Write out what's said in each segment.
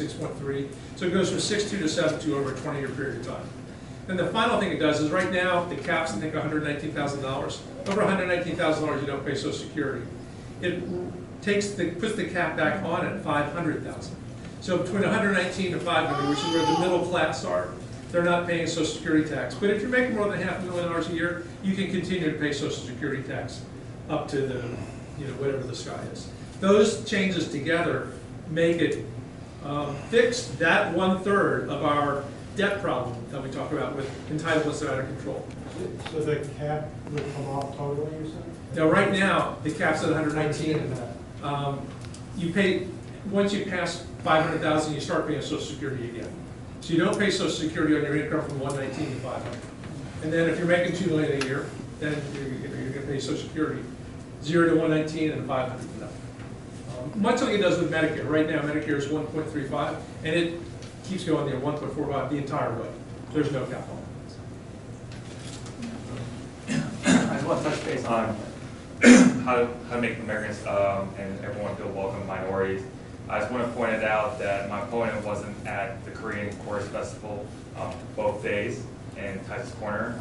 6.3. So it goes from 6.2 to 7.2 over a 20-year period of time. And the final thing it does is right now, the cap's, I think, $119,000. Over $119,000, you don't pay Social Security. It puts the cap back on at $500,000. So between 119 to 500, which is where the middle class are, they're not paying Social Security tax. But if you're making more than $500,000 a year, you can continue to pay Social Security tax up to the, whatever the sky is. Those changes together make it fix that 1/3 of our debt problem that we talk about with entitlements that are out of control. So the cap would come off totally, you said? Now, right now, the cap's at 119. You pay, once you pass 500,000, you start paying Social Security again. So you don't pay Social Security on your income from 119 to 500. And then if you're making $2 million a year, then you're going to pay Social Security 0 to 119 and 500 to nothing. Much like it does with Medicare. Right now, Medicare is 1.35, and it keeps going there, 1.45 the entire way. There's no cap on it. I just want to touch base on how to make immigrants and everyone feel welcome, minorities. I just want to point it out that my opponent wasn't at the Korean Chorus Festival both days in Titus Corner.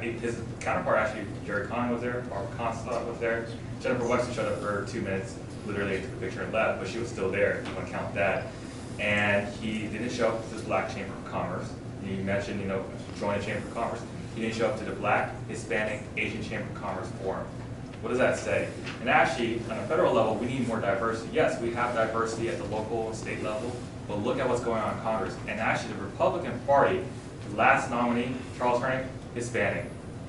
His counterpart, actually, Jerry Kahn was there, Barbara Constantine was there. Jennifer Wexler showed up for 2 minutes, literally took a picture and left, but she was still there, if you want to count that. And he didn't show up to the Black Chamber of Commerce. He mentioned, join the Chamber of Commerce. He didn't show up to the Black, Hispanic, Asian Chamber of Commerce Forum. What does that say? And actually, on a federal level, we need more diversity. Yes, we have diversity at the local and state level, but look at what's going on in Congress. And actually, the Republican Party, the last nominee, Charles Hernick, Hispanic.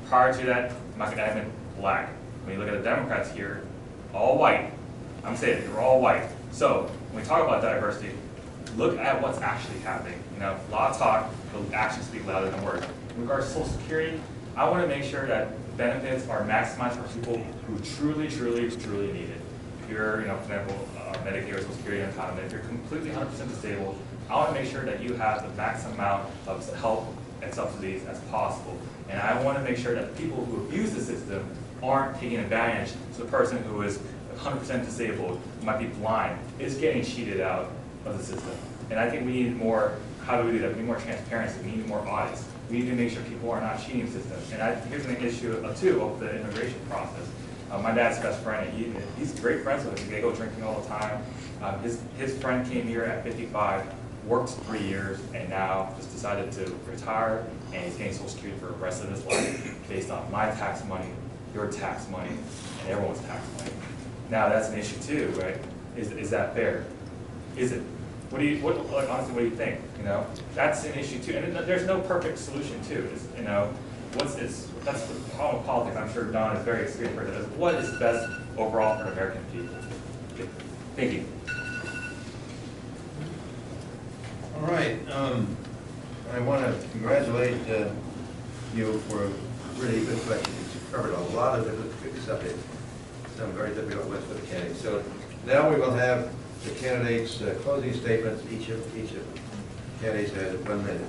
Prior to that, Michael Edmund, Black. When you look at the Democrats here, all white. I'm saying they're all white. So when we talk about diversity, look at what's actually happening. A lot of talk, but actions speak louder than words. In regards to Social Security, I want to make sure that benefits are maximized for people who truly, truly, truly need it. If you're, for example, Medicare, Social Security entitlement, if you're completely 100% disabled, I want to make sure that you have the maximum amount of help and subsidies as possible. And I want to make sure that people who abuse the system aren't taking advantage. So the person who is 100% disabled, who might be blind, is getting cheated out of the system. And I think we need more. How do we do that? We need more transparency. We need more audits. We need to make sure people are not cheating systems. And here's an issue, too, of the immigration process. My dad's best friend, he's great friends with him. They go drinking all the time. His friend came here at 55, worked 3 years, and now just decided to retire, and he's getting Social Security for the rest of his life based on my tax money, your tax money, and everyone's tax money. Now, that's an issue, too, right? Is that fair? Is it? Honestly, what do you think? That's an issue too, and there's no perfect solution too. That's the problem with politics. I'm sure Don is very experienced for this. What is best overall for American people? Thank you. All right. I want to congratulate you for really good questions. You've covered a lot of different subjects, some very difficult ones for the candidates. So now we will have the candidates' closing statements. Each of the candidates has 1 minute.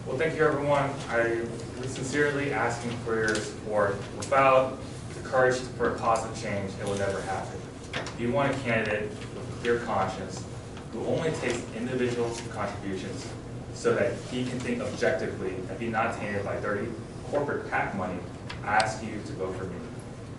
Well, thank you, everyone. I'm sincerely asking for your support. Without the courage for a positive change, it will never happen. If you want a candidate with a clear conscience who only takes individual contributions so that he can think objectively and be not tainted by dirty corporate PAC money, I ask you to vote for me.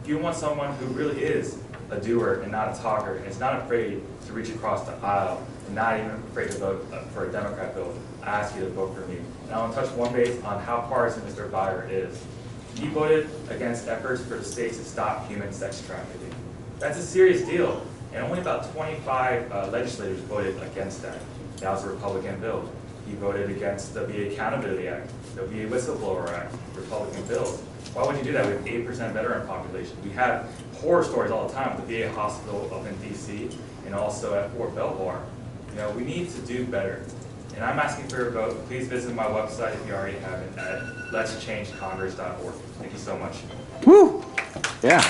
If you want someone who really is a doer and not a talker, and is not afraid to reach across the aisle, and not even afraid to vote for a Democrat bill, I ask you to vote for me. And I want to touch one base on how partisan Mr. Beyer is. He voted against efforts for the states to stop human sex trafficking. That's a serious deal, and only about 25 legislators voted against that. That was a Republican bill. He voted against the VA Accountability Act, the VA Whistleblower Act, Republican bills. Why would you do that? We have 8% veteran population. We have horror stories all the time at the VA hospital up in DC and also at Fort Belvoir. We need to do better. And I'm asking for your vote. Please visit my website if you already haven't at letschangecongress.org. Thank you so much. Woo! Yeah.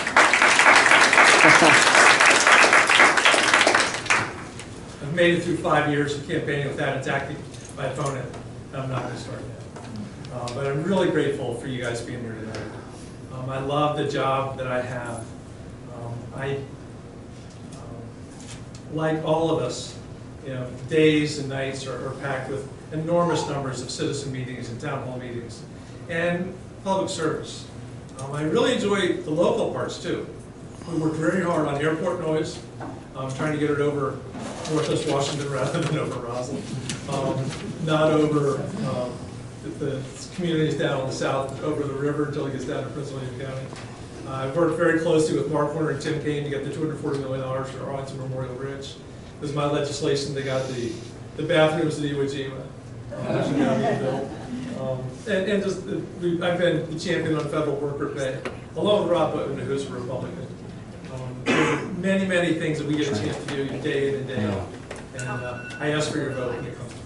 I've made it through 5 years of campaigning without attacking my opponent. I'm not going to start that. But I'm really grateful for you guys being here tonight. I love the job that I have. I like all of us, days and nights are packed with enormous numbers of citizen meetings and town hall meetings and public service. I really enjoy the local parts too. We worked very hard on airport noise, trying to get it over Northwest Washington rather than over Roslyn, not over the communities down in the south, over the river until it gets down to Prince William County. I've worked very closely with Mark Warner and Tim Kaine to get the $240 million for Arlington Memorial Bridge. It was my legislation that got the bathrooms to the Iwo Jima. And just, I've been the champion on federal worker pay, along with Rob Button, who's a Republican. Many, many things that we get a chance to do day in and day out. And I ask for your vote when it comes to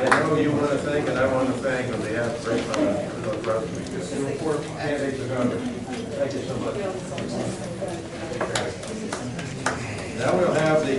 I know you want to thank, and I want to thank on behalf of Rachel and the president. Candidates for governor. Thank you so much. Now we'll have the